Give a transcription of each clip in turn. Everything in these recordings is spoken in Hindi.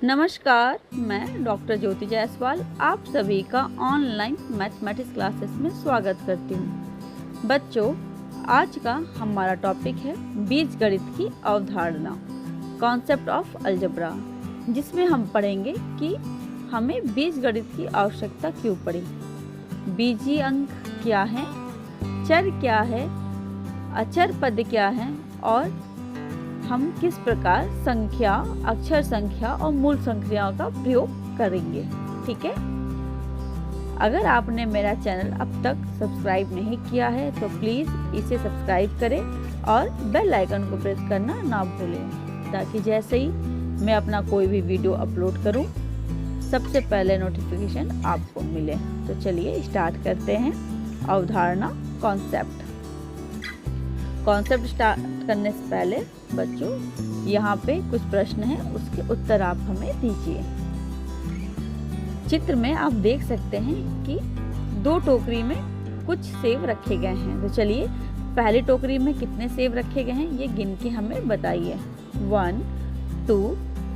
नमस्कार, मैं डॉक्टर ज्योति जायसवाल आप सभी का ऑनलाइन मैथमेटिक्स क्लासेस में स्वागत करती हूँ। बच्चों, आज का हमारा टॉपिक है बीजगणित की अवधारणा, कॉन्सेप्ट ऑफ अलजेब्रा, जिसमें हम पढ़ेंगे कि हमें बीजगणित की आवश्यकता क्यों पड़ी, बीजीय अंक क्या है, चर क्या है, अचर पद क्या है और हम किस प्रकार संख्या, अक्षर संख्या और मूल संख्याओं का प्रयोग करेंगे। ठीक है। अगर आपने मेरा चैनल अब तक सब्सक्राइब नहीं किया है तो प्लीज़ इसे सब्सक्राइब करें और बेल आइकन को प्रेस करना ना भूलें, ताकि जैसे ही मैं अपना कोई भी वीडियो अपलोड करूं सबसे पहले नोटिफिकेशन आपको मिले। तो चलिए स्टार्ट करते हैं। अवधारणा, कॉन्सेप्ट स्टार्ट करने से पहले बच्चों यहाँ पे कुछ प्रश्न हैं, उसके उत्तर आप हमें दीजिए। चित्र में आप देख सकते हैं कि दो टोकरी में कुछ सेब रखे गए हैं। तो चलिए पहली टोकरी में कितने सेब रखे गए हैं ये गिन के हमें बताइए। 1 2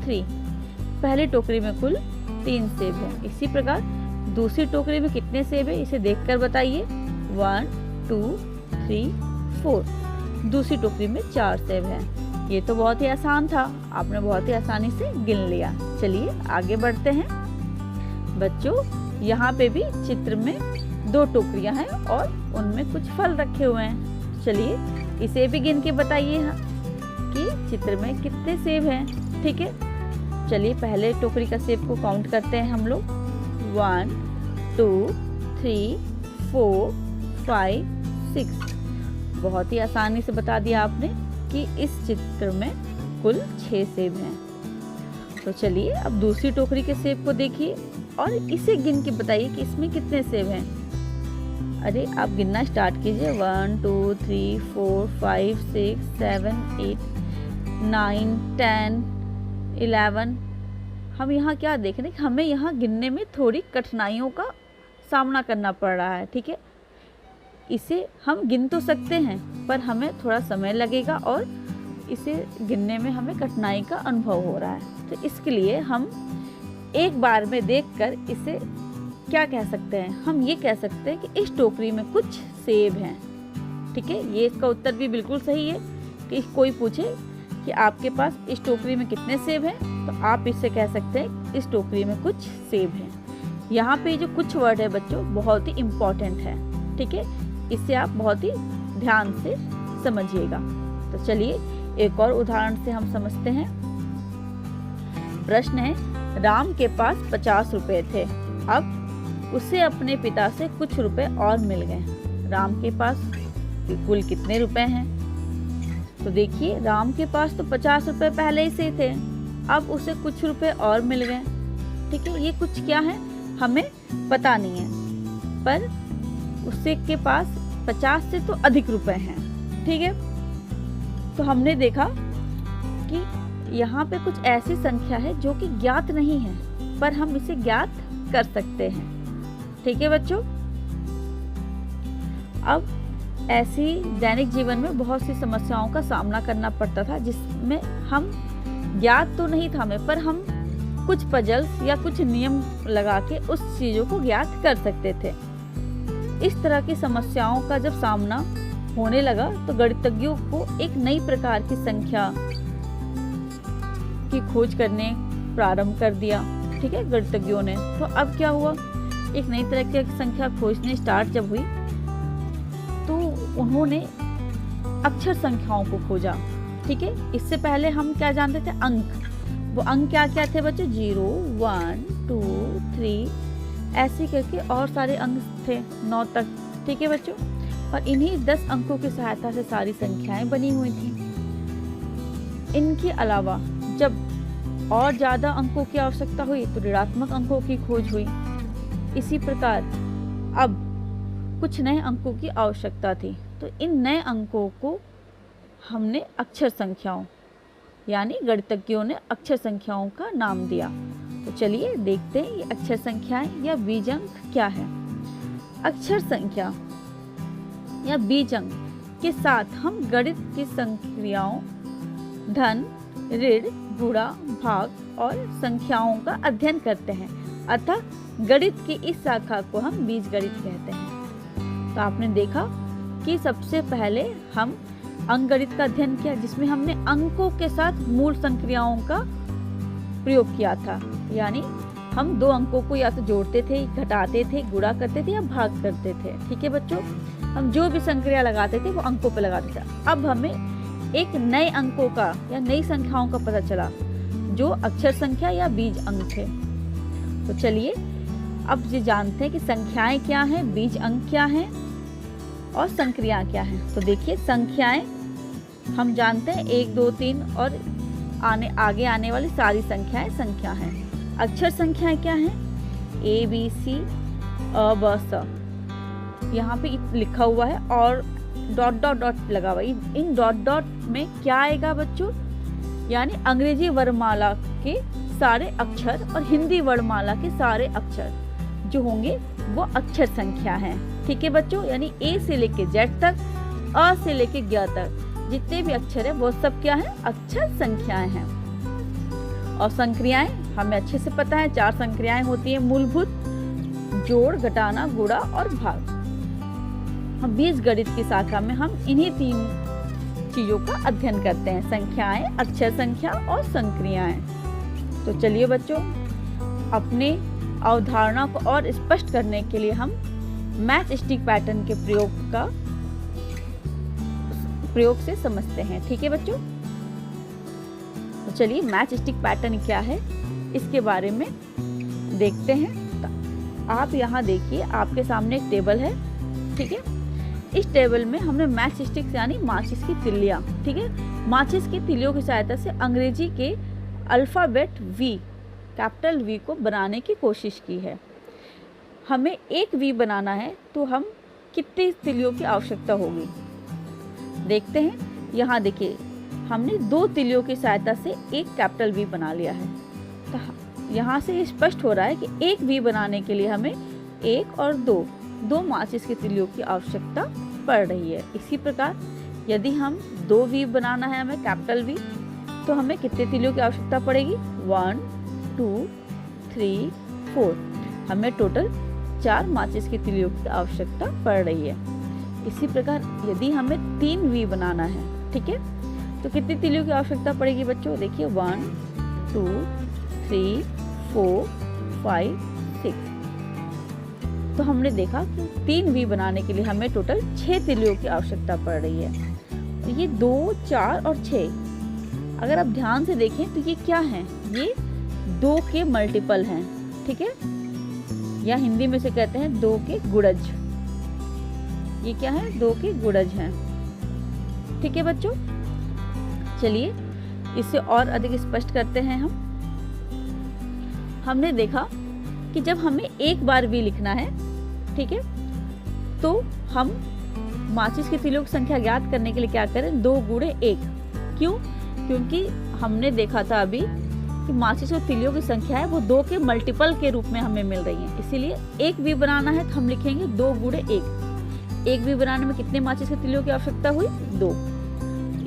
3। पहली टोकरी में कुल 3 सेब हैं। इसी प्रकार दूसरी टोकरी में कितने सेब हैं इसे देखकर बताइए। 1 2 3 4। दूसरी टोकरी में 4 सेब हैं। ये तो बहुत ही आसान था, आपने बहुत ही आसानी से गिन लिया। चलिए आगे बढ़ते हैं। बच्चों, यहाँ पे भी चित्र में 2 टोकरियाँ हैं और उनमें कुछ फल रखे हुए हैं। चलिए इसे भी गिन के बताइए कि चित्र में कितने सेब हैं। ठीक है। चलिए पहले टोकरी का सेब को काउंट करते हैं हम लोग। 1 2 3 4 5 6। बहुत ही आसानी से बता दिया आपने कि इस चित्र में कुल 6 सेब हैं। तो चलिए अब दूसरी टोकरी के सेब को देखिए और इसे गिन के बताइए कि इसमें कितने सेब हैं। अरे आप गिनना स्टार्ट कीजिए। 1 2 3 4 5 6 7 8 9 10 11। हम यहाँ क्या देख रहे हैं कि हमें यहाँ गिनने में थोड़ी कठिनाइयों का सामना करना पड़ रहा है। ठीक है। इसे हम गिन तो सकते हैं पर हमें थोड़ा समय लगेगा और इसे गिनने में हमें कठिनाई का अनुभव हो रहा है। तो इसके लिए हम एक बार में देखकर इसे क्या कह सकते हैं, हम ये कह सकते हैं कि इस टोकरी में कुछ सेब हैं। ठीक है। ये इसका उत्तर भी बिल्कुल सही है कि कोई पूछे कि आपके पास इस टोकरी में कितने सेब हैं तो आप इससे कह सकते हैं इस टोकरी में कुछ सेब हैं। यहाँ पे जो कुछ वर्ड है बच्चों बहुत ही इम्पोर्टेंट है। ठीक है। इसे आप बहुत ही ध्यान से समझिएगा। तो चलिए एक और उदाहरण से हम समझते हैं। प्रश्न है, राम के पास 50 रुपए थे। अब उसे अपने पिता से कुछ रुपए और मिल गए। राम के पास कुल कितने रुपए हैं? तो देखिए राम के पास तो 50 रुपए पहले ही से थे, अब उसे कुछ रुपए और मिल गए। ठीक है। ये कुछ क्या है हमें पता नहीं है, पर उससे के पास 50 से तो अधिक रुपए हैं। ठीक है। तो हमने देखा कि यहाँ पे कुछ ऐसी संख्या है जो कि ज्ञात नहीं है पर हम इसे ज्ञात कर सकते हैं। ठीक है बच्चों। अब ऐसी दैनिक जीवन में बहुत सी समस्याओं का सामना करना पड़ता था जिसमें हम ज्ञात तो नहीं था हमें, पर हम कुछ पजल्स या कुछ नियम लगा के उस चीज़ों को ज्ञात कर सकते थे। इस तरह की समस्याओं का जब सामना होने लगा तो गणितज्ञों को एक नई प्रकार की संख्या की खोज करने प्रारंभ कर दिया। ठीक है। गणितज्ञों ने तो अब क्या हुआ, एक नई तरह की संख्या खोजने स्टार्ट जब हुई तो उन्होंने अक्षर संख्याओं को खोजा। ठीक है। इससे पहले हम क्या जानते थे, अंक। वो अंक क्या क्या थे बच्चों? 0 1 2 3 ऐसे करके और सारे अंक थे 9 तक। ठीक है बच्चों। और इन्हीं 10 अंकों की सहायता से सारी संख्याएं बनी हुई थी। इनके अलावा जब और ज़्यादा अंकों की आवश्यकता हुई तो ऋणात्मक अंकों की खोज हुई। इसी प्रकार अब कुछ नए अंकों की आवश्यकता थी तो इन नए अंकों को हमने अक्षर संख्याओं यानी गणितज्ञों ने अक्षर संख्याओं का नाम दिया। तो चलिए देखते हैं ये अक्षर संख्याएं या बीजांक क्या है। अक्षर संख्या या बीजांक के साथ हम गणित की संक्रियाओं धन, ऋण, गुणा, भाग और संख्याओं का अध्ययन करते हैं, अतः गणित की इस शाखा को हम बीजगणित कहते हैं। तो आपने देखा कि सबसे पहले हम अंकगणित का अध्ययन किया, जिसमें हमने अंकों के साथ मूल संक्रियाओं का प्रयोग किया था, यानी हम दो अंकों को या तो जोड़ते थे, घटाते थे, गुणा करते थे या भाग करते थे। ठीक है बच्चों, हम जो भी संक्रिया लगाते थे वो अंकों पे लगाते थे। अब हमें एक नए अंकों का या नई संख्याओं का पता चला, जो अक्षर संख्या या बीज अंक थे। तो चलिए अब ये जानते हैं कि संख्याएं क्या हैं, बीज अंक क्या हैं और संक्रियाएं क्या हैं। तो देखिए, संख्याएं हम जानते हैं 1, 2, 3 और आगे आने वाली सारी संख्याएं संख्या हैं। अक्षर संख्याएं क्या हैं? A, B, C, अ, ब, स। यहाँ पे लिखा हुआ है और डॉट डॉट डॉट लगा हुआ है। इन डॉट डॉट में क्या आएगा बच्चों? यानी अंग्रेजी वर्णमाला के सारे अक्षर और हिंदी वर्णमाला के सारे अक्षर जो होंगे वो अक्षर संख्या हैं। ठीक है बच्चों, यानी A से लेके Z तक, अ से लेके ज्ञ तक जितने भी अक्षर है वो सब क्या है? अक्षर संख्याएं हैं। और संक्रियाएं हमें अच्छे से पता है, 4 संक्रियाएं होती हैं मूलभूत: जोड़, घटाना, गुणा और भाग। हम बीजगणित की शाखा में हम इन्हीं 3 चीजों का अध्ययन करते हैं: संख्याएं, अक्षर संख्या और संक्रियाएं। तो चलिए बच्चों, अपने अवधारणा को और स्पष्ट करने के लिए हम मैच स्टिक पैटर्न के प्रयोग से समझते हैं। ठीक है बच्चों, तो चलिए मैच स्टिक पैटर्न क्या है इसके बारे में देखते हैं। तो आप यहाँ देखिए, आपके सामने एक टेबल है। ठीक है, इस टेबल में हमने मैच स्टिक्स यानी माचिस की तिल्लियाँ, ठीक है, माचिस की तिल्लियों की सहायता से अंग्रेजी के अल्फ़ाबेट V, कैपिटल V को बनाने की कोशिश की है। हमें एक V बनाना है तो हम कितनी तिल्लियों की आवश्यकता होगी देखते हैं। यहाँ देखिए, हमने 2 तिल्लियों की सहायता से एक कैपिटल V बना लिया है। तो यहाँ से स्पष्ट हो रहा है कि एक V बनाने के लिए हमें 1 और 2 माचिस की तिल्लियों की आवश्यकता पड़ रही है। इसी प्रकार यदि हम 2 V बनाना है हमें कैपिटल V, तो हमें कितने तिल्लियों की आवश्यकता पड़ेगी? 1, 2, 3, 4। हमें टोटल 4 माचिस की तिल्लियों की आवश्यकता पड़ रही है। इसी प्रकार यदि हमें 3 V बनाना है, ठीक है, तो कितनी तिल्लियों की आवश्यकता पड़ेगी बच्चों? देखिए 1, 2, 3, 4, 5, 6। तो हमने देखा कि 3 V बनाने के लिए हमें टोटल 6 तिल्लियों की आवश्यकता पड़ रही है। तो ये 2, 4 और 6, अगर आप ध्यान से देखें तो ये क्या हैं? ये 2 के मल्टीपल हैं। ठीक है, या हिंदी में से कहते हैं 2 के गुणज। ये क्या है? 2 के गुणज हैं। ठीक है बच्चों, चलिए इसे और अधिक स्पष्ट करते हैं। हमने देखा कि जब हमें एक बार V लिखना है, ठीक है, तो हम माचिस की तिल्लियों की संख्या ज्ञात करने के लिए क्या करें? 2 गुणे 1। क्यों? क्योंकि हमने देखा था अभी कि माचिस और तिल्लियों की संख्या है वो 2 के मल्टीपल के रूप में हमें मिल रही है। इसीलिए एक V बनाना है तो हम लिखेंगे 2 गुणे 1। एक V बनाने में कितने माचिस की तिल्लियों की आवश्यकता हुई? 2।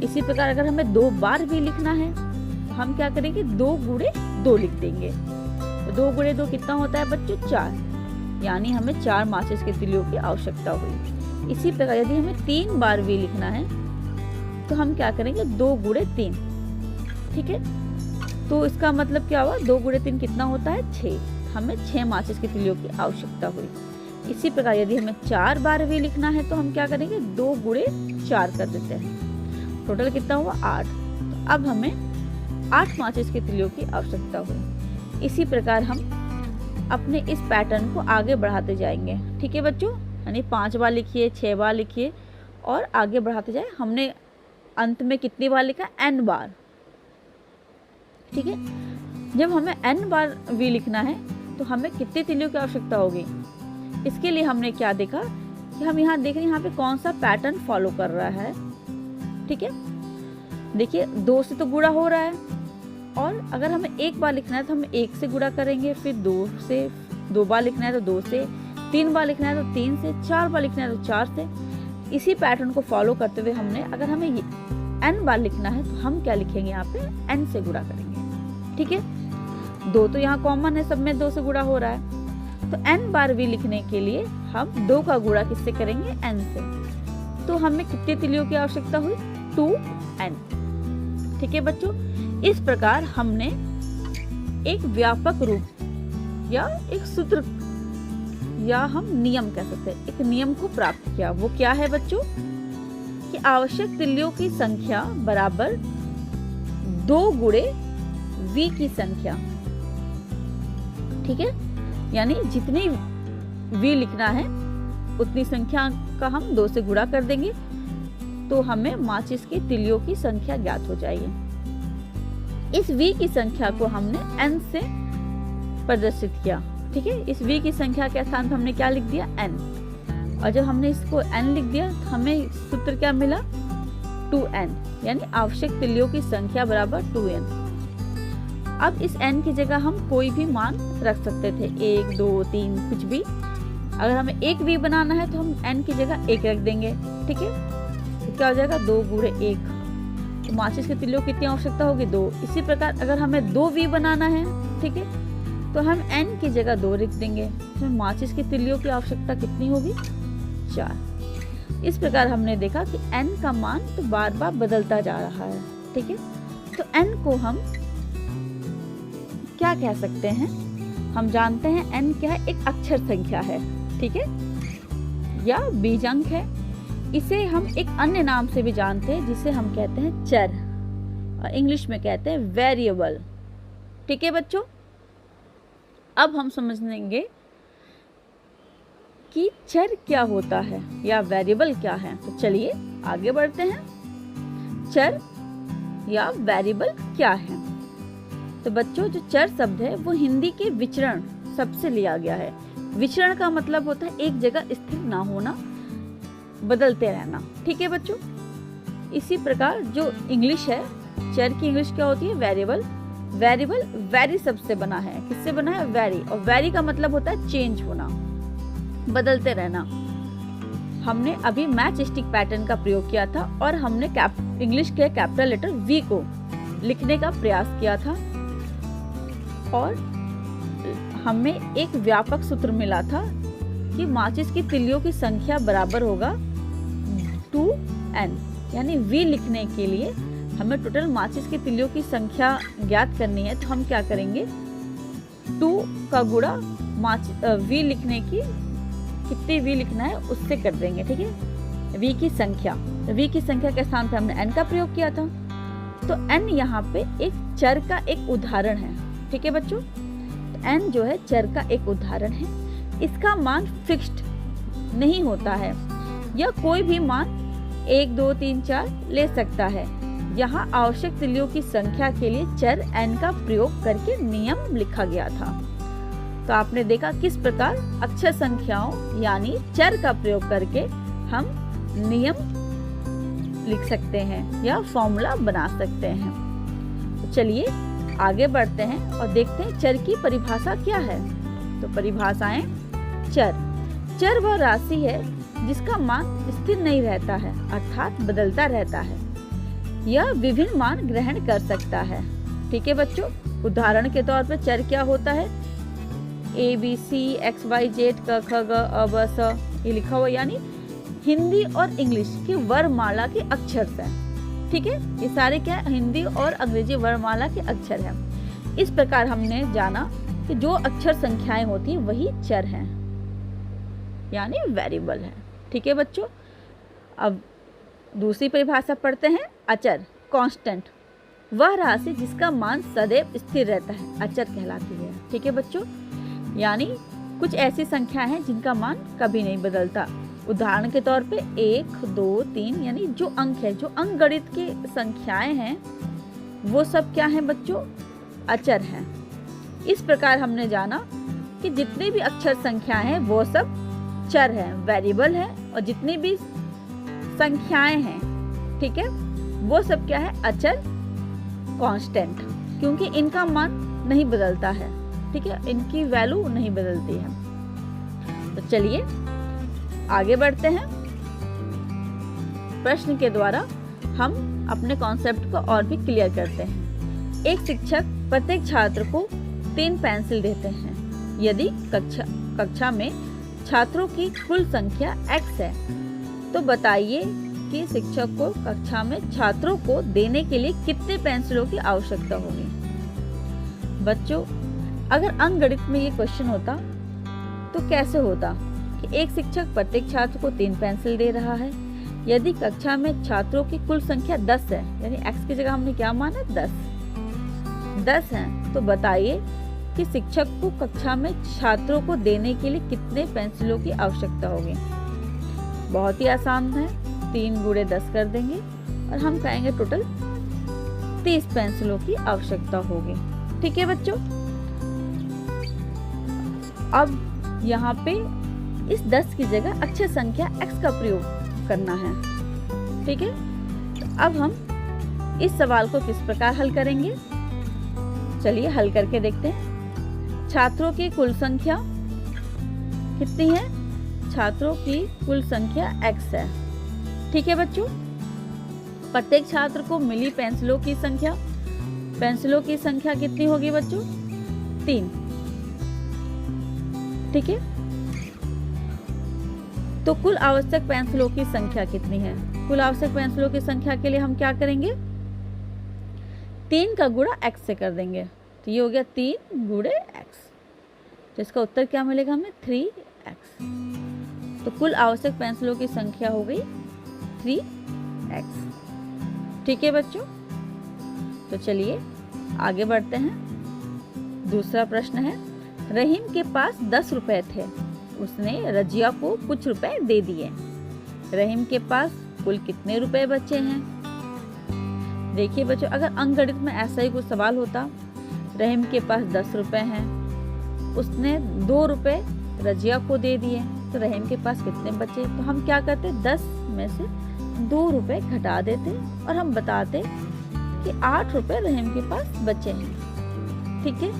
इसी प्रकार अगर हमें 2 बार V लिखना है तो हम क्या करेंगे? 2 गुणे 2 लिख देंगे। तो 2 गुणे 2 कितना होता है बच्चों? 4। यानी हमें 4 माचिस की तिल्लियों की आवश्यकता हुई। इसी प्रकार यदि हमें 3 बार V लिखना है तो हम क्या करेंगे? 2 गुणे 3। ठीक है, तो इसका मतलब क्या हुआ? 2 गुणे 3 कितना होता है? 6। हमें 6 माचिस की तिल्लियों की आवश्यकता हुई। इसी प्रकार यदि हमें 4 बार V लिखना है तो हम क्या करेंगे? 2 गुणे 4 कर देते हैं। टोटल कितना हुआ? 8। तो अब हमें 8 माचिस की तिल्लियों की आवश्यकता हुई। इसी प्रकार हम अपने इस पैटर्न को आगे बढ़ाते जाएंगे। ठीक है बच्चों, यानी 5 बार लिखिए, 6 बार लिखिए और आगे बढ़ाते जाए। हमने अंत में कितनी बार लिखा? n बार। ठीक है, जब हमें n बार V लिखना है तो हमें कितनी तिल्लियों की आवश्यकता होगी? इसके लिए हमने क्या देखा कि हम यहाँ देख रहे हैं यहाँ पे कौन सा पैटर्न फॉलो कर रहा है। ठीक है, देखिए 2 से तो गुणा हो रहा है, और अगर हमें 1 बार लिखना है तो हम 1 से गुणा करेंगे, फिर 2 से 2 बार लिखना है तो 2 से, 3 बार लिखना है तो 3 से, 4 बार लिखना है तो 4 से। इसी पैटर्न को फॉलो करते हुए हमने, अगर हमें n बार लिखना है तो हम क्या लिखेंगे? यहाँ पे n से गुणा करेंगे। ठीक है, 2 तो यहाँ कॉमन है, सब में 2 से गुणा हो रहा है। तो n बार v लिखने के लिए हम 2 का गुणा किससे करेंगे, n से। तो हमें कितने तिलियों की आवश्यकता हुई, 2n। ठीक है बच्चों, इस प्रकार हमने एक व्यापक रूप या एक सूत्र या हम नियम कह सकते हैं, एक नियम को प्राप्त किया। वो क्या है बच्चों, कि आवश्यक तिलियों की संख्या बराबर 2 गुणे v की संख्या। ठीक है, यानी जितनी v लिखना है उतनी संख्या का हम 2 से गुणा कर देंगे तो हमें माचिस की तिलियों की संख्या ज्ञात हो जाएगी। इस v की संख्या को हमने n से प्रदर्शित किया। ठीक है, इस v की संख्या के स्थान पर हमने क्या लिख दिया, n। और जब हमने इसको n लिख दिया तो हमें सूत्र क्या मिला, 2n, यानी आवश्यक तिलियों की संख्या बराबर 2n। अब इस n की जगह हम कोई भी मान रख सकते थे, 1, 2, 3, कुछ भी। अगर हमें एक v बनाना है तो हम n की जगह 1 रख देंगे। ठीक है, तो क्या हो जाएगा, 2 गुणे 1। तो माचिस के तिलियों की कितनी आवश्यकता होगी, 2। इसी प्रकार अगर हमें 2 v बनाना है, ठीक है, तो हम n की जगह 2 लिख देंगे। तो माचिस की तिलियों की आवश्यकता कितनी होगी, 4। इस प्रकार हमने देखा कि n का मान तो बार बार बदलता जा रहा है। ठीक है, तो n को हम क्या कह सकते हैं, हम जानते हैं n क्या है, एक अक्षर संख्या है। ठीक है, या बीजांक है। इसे हम एक अन्य नाम से भी जानते हैं जिसे हम कहते हैं चर, और इंग्लिश में कहते हैं वेरिएबल। ठीक है बच्चों, अब हम समझेंगे कि चर क्या होता है या वेरिएबल क्या है। तो चलिए आगे बढ़ते हैं। चर या वेरिएबल क्या है। तो बच्चों, जो चर शब्द है वो हिंदी के विचरण शब्द से लिया गया है। विचरण का मतलब होता है एक जगह स्थिर ना होना, बदलते रहना। ठीक है बच्चों, इसी प्रकार जो इंग्लिश है, चर की इंग्लिश क्या होती है, वेरिएबल। वेरिएबल वेरी शब्द से बना है। किससे बना है, वेरी। और वेरी का मतलब होता है चेंज होना, बदलते रहना। हमने अभी मैच स्टिक पैटर्न का प्रयोग किया था और हमने इंग्लिश के कैपिटल लेटर वी को लिखने का प्रयास किया था और हमें एक व्यापक सूत्र मिला था कि माचिस की तिलियों की संख्या बराबर होगा 2n। यानी v लिखने के लिए हमें टोटल माचिस की तिलियों की संख्या ज्ञात करनी है। तो हम क्या करेंगे, 2 का गुणा v लिखने की, कितनी v लिखना है उससे कर देंगे। ठीक है, v की संख्या, v की संख्या के स्थान पर हमने n का प्रयोग किया था। तो n यहाँ पे एक चर का एक उदाहरण है। ठीक है बच्चों, तो n जो है चर का एक उदाहरण है। इसका मान फिक्स्ड नहीं होता है, यह कोई भी मान 1, 2, 3, 4 ले सकता है। यहाँ आवश्यक तिलियों की संख्या के लिए चर n का प्रयोग करके नियम लिखा गया था। तो आपने देखा किस प्रकार अक्षर संख्याओं यानी चर का प्रयोग करके हम नियम लिख सकते हैं या फॉर्मूला बना सकते हैं। तो चलिए आगे बढ़ते हैं और देखते हैं चर की परिभाषा क्या है। तो परिभाषाएं, चर वह राशि है जिसका मान स्थिर नहीं रहता है, अर्थात बदलता रहता है। यह विभिन्न मान ग्रहण कर सकता है। ठीक है बच्चों, उदाहरण के तौर पर चर क्या होता है, ABC, XYZ, क ख ग अ ब स, ये लिखा हुआ, यानी हिंदी और इंग्लिश की वर्णमाला के अक्षर हैं। ठीक है, ये सारे क्या है, हिंदी और अंग्रेजी वर्णमाला के अक्षर हैं। इस प्रकार हमने जाना कि जो अक्षर संख्याएं होती हैं वही चर हैं, यानी वेरिएबल है। ठीक है बच्चों, अब दूसरी परिभाषा पढ़ते हैं, अचर, कांस्टेंट। वह राशि जिसका मान सदैव स्थिर रहता है, अचर कहलाती है। ठीक है बच्चों, यानी कुछ ऐसी संख्याएं हैं जिनका मान कभी नहीं बदलता। उदाहरण के तौर पे 1, 2, 3, यानी जो अंक है, जो अंकगणित की संख्याएं हैं वो सब क्या हैं बच्चों, अचर हैं। इस प्रकार हमने जाना कि जितनी भी अक्षर संख्याएं हैं वो सब चर हैं, वेरिएबल है, और जितनी भी संख्याएं हैं, ठीक है, वो सब क्या है, अचर, कांस्टेंट, क्योंकि इनका मान नहीं बदलता है। ठीक है, इनकी वैल्यू नहीं बदलती है। तो चलिए आगे बढ़ते हैं। प्रश्न के द्वारा हम अपने कॉन्सेप्ट को और भी क्लियर करते हैं। एक शिक्षक प्रत्येक छात्र को 3 पेंसिल देते हैं। यदि कक्षा में छात्रों की कुल संख्या x है तो बताइए कि शिक्षक को कक्षा में छात्रों को देने के लिए कितने पेंसिलों की आवश्यकता होगी। बच्चों, अगर अंकगणित में ये क्वेश्चन होता तो कैसे होता कि एक शिक्षक प्रत्येक छात्र को 3 पेंसिल दे रहा है। यदि कक्षा में छात्रों की कुल संख्या 10 है, यानी x की जगह हमने क्या माना, 10 है, तो बताइए कि शिक्षक को कक्षा में छात्रों को देने के लिए कितने पेंसिलों की आवश्यकता होगी। बहुत ही आसान है, 3 गुणे 10 कर देंगे और हम कहेंगे टोटल 30 पेंसिलों की आवश्यकता होगी। ठीक है बच्चों, अब यहाँ पे इस 10 की जगह अक्षर संख्या x का प्रयोग करना है। ठीक है, तो अब हम इस सवाल को किस प्रकार हल करेंगे, चलिए हल करके देखते हैं। छात्रों की कुल संख्या कितनी है, छात्रों की कुल संख्या x है। ठीक है बच्चों, प्रत्येक छात्र को मिली पेंसिलों की संख्या कितनी होगी बच्चों, 3। ठीक है, तो कुल आवश्यक पेंसिलों की संख्या कितनी है, कुल आवश्यक पेंसिलों की संख्या के लिए हम क्या करेंगे, 3 का गुणा x से कर देंगे। तो ये हो गया 3 गुणे x, तो इसका उत्तर क्या मिलेगा हमें, 3x। तो कुल आवश्यक पेंसिलों की संख्या हो गई 3x। ठीक है बच्चों, तो चलिए आगे बढ़ते हैं। दूसरा प्रश्न है, रहीम के पास 10 रुपए थे, उसने रजिया को कुछ रुपए दे दिए। रहीम के पास कुल कितने रुपए बचे हैं। देखिए बच्चों, अगर अंकगणित में ऐसा ही कुछ सवाल होता, रहीम के पास 10 रुपए हैं, उसने 2 रुपए रजिया को दे दिए, तो रहीम के पास कितने बचे। तो हम क्या करते, 10 में से 2 रुपए घटा देते और हम बताते कि 8 रुपए रहीम के पास बचे हैं। ठीक है,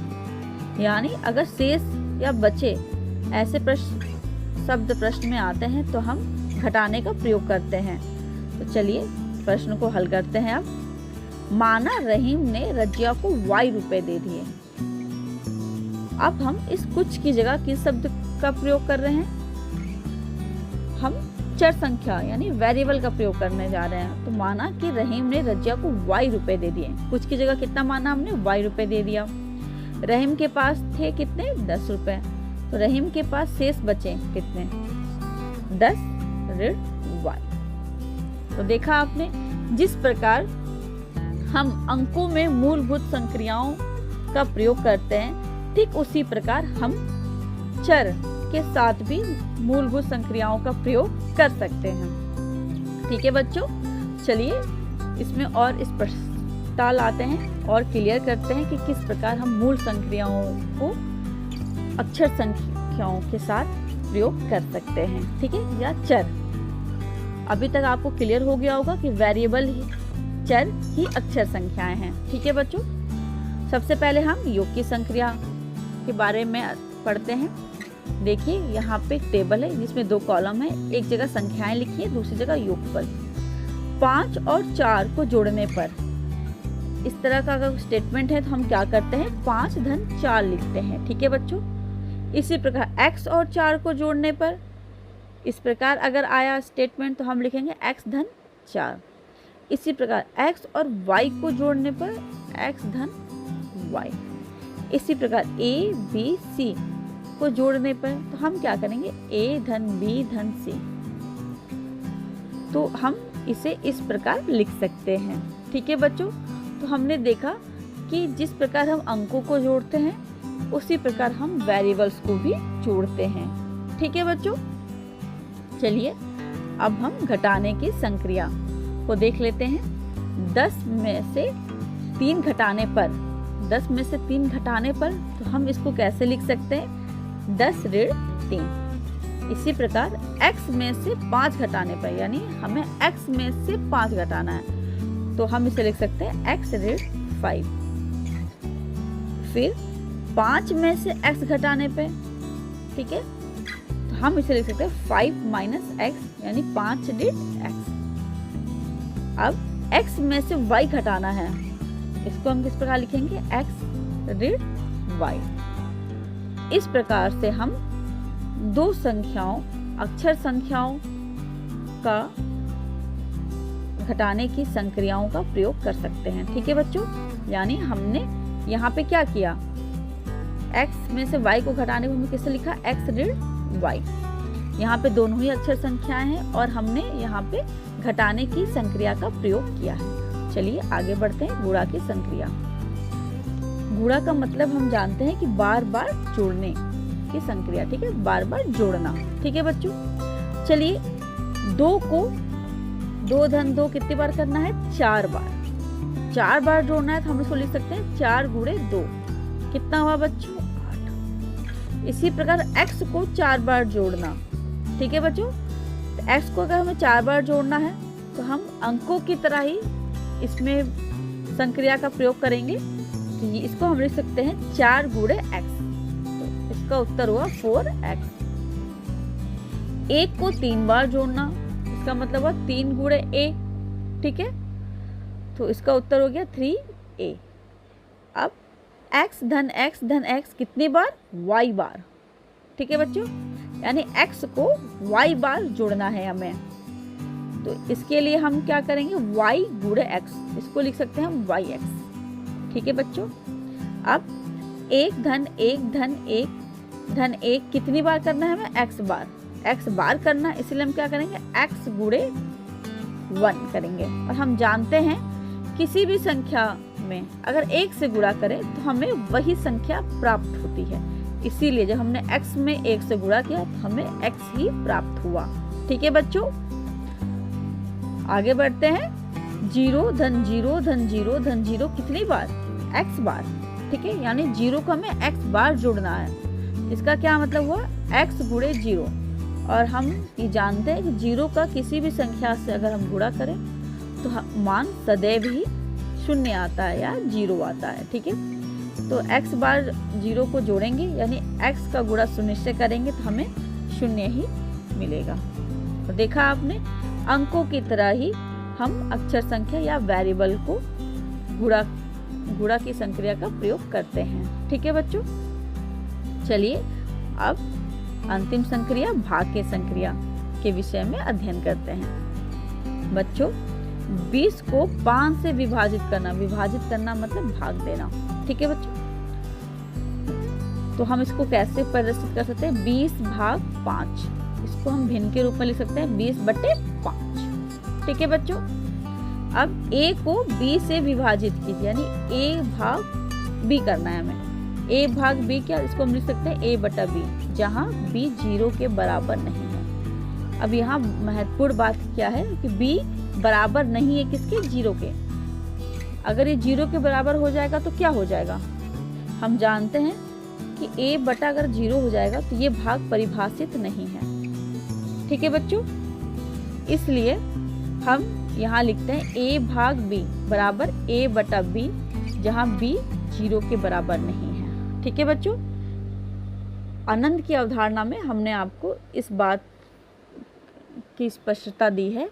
यानी अगर शेष या बचे ऐसे शब्द प्रश्न में आते हैं तो हम घटाने का प्रयोग करते हैं। तो चलिए प्रश्न को हल करते हैं। अब माना रहीम ने रजिया को y रुपए दे दिए। अब हम इस कुछ की जगह किस शब्द का प्रयोग कर रहे हैं, हम चर संख्या यानी वेरिएबल का प्रयोग करने जा रहे हैं। तो माना कि रहीम ने रजिया को y रुपए दे दिए, कुछ की जगह कितना माना हमने, y रुपए दे दिया। रहीम के पास थे कितने, 10 रुपए, तो रहीम के पास शेष बचे कितने, 10 ऋण y। तो देखा आपने, जिस प्रकार हम अंकों में मूलभूत संक्रियाओं का प्रयोग करते हैं, ठीक उसी प्रकार हम चर के साथ भी मूलभूत संक्रियाओं का प्रयोग कर सकते हैं। ठीक है बच्चों, चलिए इसमें और स्पष्टता लाते हैं और क्लियर करते हैं कि किस प्रकार हम मूल संक्रियाओं को अक्षर संख्याओं के साथ प्रयोग कर सकते हैं। ठीक है, या चर। अभी तक आपको क्लियर हो गया होगा कि वेरिएबल ही चर ही अक्षर संख्याएं हैं। ठीक है बच्चों, सबसे पहले हम योग की संक्रिया के बारे में पढ़ते हैं। देखिए यहाँ पे टेबल है जिसमें 2 कॉलम है, एक जगह संख्याएं लिखी है, दूसरी जगह योगफल। 5 और 4 को जोड़ने पर, इस तरह का अगर स्टेटमेंट है तो हम क्या करते हैं, 5 धन 4 लिखते हैं। ठीक है बच्चों, इसी प्रकार x और 4 को जोड़ने पर, इस प्रकार अगर आया स्टेटमेंट तो हम लिखेंगे x धन 4। इसी प्रकार x और y को जोड़ने पर x धन y। इसी प्रकार a b c को जोड़ने पर तो हम क्या करेंगे, a धन b धन c। तो हम इसे इस प्रकार लिख सकते हैं। ठीक है बच्चों, तो हमने देखा कि जिस प्रकार हम अंकों को जोड़ते हैं उसी प्रकार हम वेरिएबल्स को भी जोड़ते हैं। ठीक है बच्चों, चलिए अब हम घटाने की संक्रिया को देख लेते हैं। 10 में से 3 घटाने पर, 10 में से 3 घटाने पर तो हम इसको कैसे लिख सकते हैं, 10 ऋण 3। इसी प्रकार x में से 5 घटाने पर, यानी हमें x में से 5 घटाना है, तो हम इसे लिख सकते हैं x ऋण 5। फिर 5 में से x घटाने पे, ठीक है, तो हम इसे लिख सकते हैं 5 माइनस x, यानी 5 ऋण x। अब x में से y घटाना है, इसको हम किस प्रकार लिखेंगे, x ऋण y। इस प्रकार से हम दो संख्याओं, अक्षर संख्याओं का घटाने की संक्रियाओं का प्रयोग कर सकते हैं। ठीक है बच्चों, यानी हमने यहाँ पे क्या किया, x में से y को घटाने को हमने किससे लिखा, x ऋण y। यहाँ पे दोनों ही अक्षर संख्याएं हैं और हमने यहाँ पे घटाने की संक्रिया का प्रयोग किया है। चलिए आगे बढ़ते हैं। गुणा की संक्रिया। गुणा का मतलब हम जानते हैं कि बार बार जोड़ने की संक्रिया। ठीक है, बार बार जोड़ना। ठीक है बच्चों, चलिए 2 को 2 धन 2 कितनी बार करना है, 4 बार। 4 बार जोड़ना है तो हम इसको लिख सकते हैं 4 गुणे 2। कितना हुआ बच्चों, 8। इसी प्रकार x को 4 बार जोड़ना। ठीक है बच्चों, तो x को अगर हमें 4 बार जोड़ना है तो हम अंकों की तरह ही इसमें संक्रिया का प्रयोग करेंगे। तो ये इसको हम लिख सकते हैं 4 गुणे x। तो इसका उत्तर हुआ 4x। 1 को 3 बार जोड़ना, इसका मतलब हुआ 3 गुणे a। ठीक है, तो इसका उत्तर हो गया 3a। अब x धन x धन x कितनी बार, y बार। ठीक है बच्चों, यानी x को y बार जोड़ना है हमें। तो इसके लिए हम क्या करेंगे, y गुणे x, इसको लिख सकते हैं हम yx। ठीक है बच्चों, अब 1 धन 1 धन 1 धन 1 कितनी बार करना है हमें, x बार। x बार करना, इसलिए हम क्या करेंगे, x गुणे 1 करेंगे। और हम जानते हैं किसी भी संख्या में अगर 1 से गुणा करें तो हमें वही संख्या प्राप्त होती है। इसीलिए जब हमने x में 1 से गुणा किया तो हमें x ही प्राप्त हुआ। ठीक है बच्चों, आगे बढ़ते हैं। 0 धन 0 धन 0 धन 0 कितनी बार, x बार। ठीक है, यानी 0 को हमें x बार जोड़ना है। इसका क्या मतलब हुआ, x गुणे 0। और हम ये जानते हैं कि 0 का किसी भी संख्या से अगर हम गुणा करें तो मान सदैव ही 0 आता है या 0 आता है। ठीक है, तो x बार 0 को जोड़ेंगे, यानी x का गुणा 0 से करेंगे तो हमें 0 ही मिलेगा। तो देखा आपने, अंकों की तरह ही हम अक्षर संख्या या वेरिएबल को गुणा की संक्रिया का प्रयोग करते हैं। ठीक है बच्चों, चलिए अब अंतिम संक्रिया भाग्य संक्रिया के विषय में अध्ययन करते हैं। बच्चों 20 को 5 से विभाजित करना, विभाजित करना मतलब भाग देना। ठीक है बच्चों, तो हम इसको कैसे प्रदर्शित कर सकते हैं, 20 भाग 5। इसको हम भिन्न के रूप में लिख सकते हैं 20/5। ठीक है बच्चों, अब a को b से विभाजित कीजिए, यानी a भाग b करना है हमें। a भाग b क्या, इसको हम लिख सकते हैं a/b, जहाँ b 0 के बराबर नहीं है। अब यहाँ महत्वपूर्ण बात क्या है कि b बराबर नहीं है किसके, 0 के। अगर ये 0 के बराबर हो जाएगा तो क्या हो जाएगा, हम जानते हैं कि a बटा अगर 0 हो जाएगा तो ये भाग परिभाषित नहीं है। ठीक है बच्चों, इसलिए हम यहाँ लिखते हैं a भाग b बराबर a/b, जहाँ b 0 के बराबर नहीं है। ठीक है बच्चों, अनंत की अवधारणा में हमने आपको इस बात की स्पष्टता दी है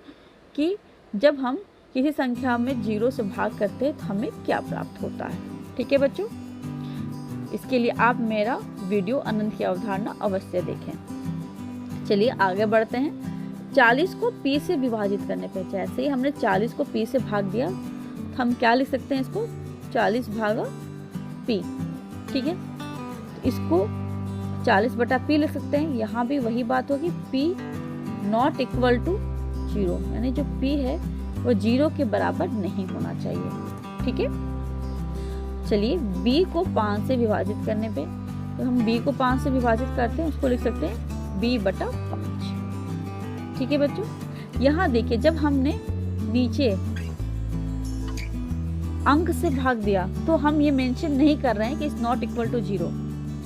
कि जब हम किसी संख्या में 0 से भाग करते हैं तो हमें क्या प्राप्त होता है। ठीक है बच्चों, इसके लिए आप मेरा वीडियो अनंत की अवधारणा अवश्य देखें। चलिए आगे बढ़ते हैं। 40 को p से विभाजित करने पे, जैसे ही हमने 40 को p से भाग दिया तो हम क्या लिख सकते हैं, इसको 40 भागा p। ठीक है, तो इसको 40/p लिख सकते हैं। यहाँ भी वही बात होगी, p नॉट इक्वल टू 0, यानी जो p है वो 0 के बराबर नहीं होना चाहिए। ठीक है, चलिए b को 5 से विभाजित करने पे, तो हम b को 5 से विभाजित करते हैं, उसको लिख सकते हैं b/5। ठीक है बच्चों, यहाँ देखिए जब हमने नीचे अंक से भाग दिया तो हम ये मेंशन नहीं कर रहे हैं कि इट्स नॉट इक्वल टू 0।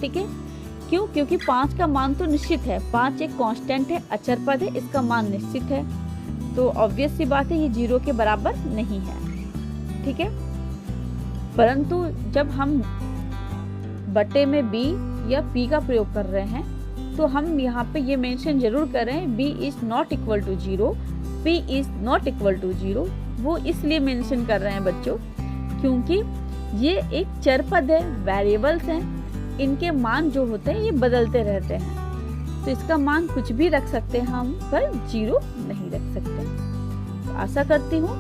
ठीक है, क्यों, क्योंकि 5 का मान तो निश्चित है, 5 एक कांस्टेंट है, अचर पद है, इसका मान निश्चित है, तो ऑब्वियस सी बात है ये 0 के बराबर नहीं है। ठीक है, परंतु जब हम बटे में b या p का प्रयोग कर रहे हैं तो हम यहाँ पे ये मेंशन जरूर कर रहे हैं b is not equal to 0, p is not equal to 0। वो इसलिए मेंशन कर रहे हैं बच्चों क्योंकि ये एक चर पद है, वेरिएबल्स हैं, इनके मान जो होते हैं ये बदलते रहते हैं, तो इसका मान कुछ भी रख सकते हैं हम, पर 0 नहीं रख सकते। तो आशा करती हूँ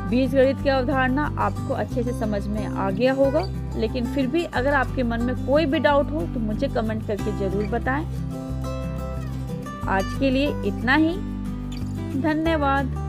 बीजगणित की अवधारणा आपको अच्छे से समझ में आ गया होगा, लेकिन फिर भी अगर आपके मन में कोई भी डाउट हो तो मुझे कमेंट करके जरूर बताएं। आज के लिए इतना ही, धन्यवाद।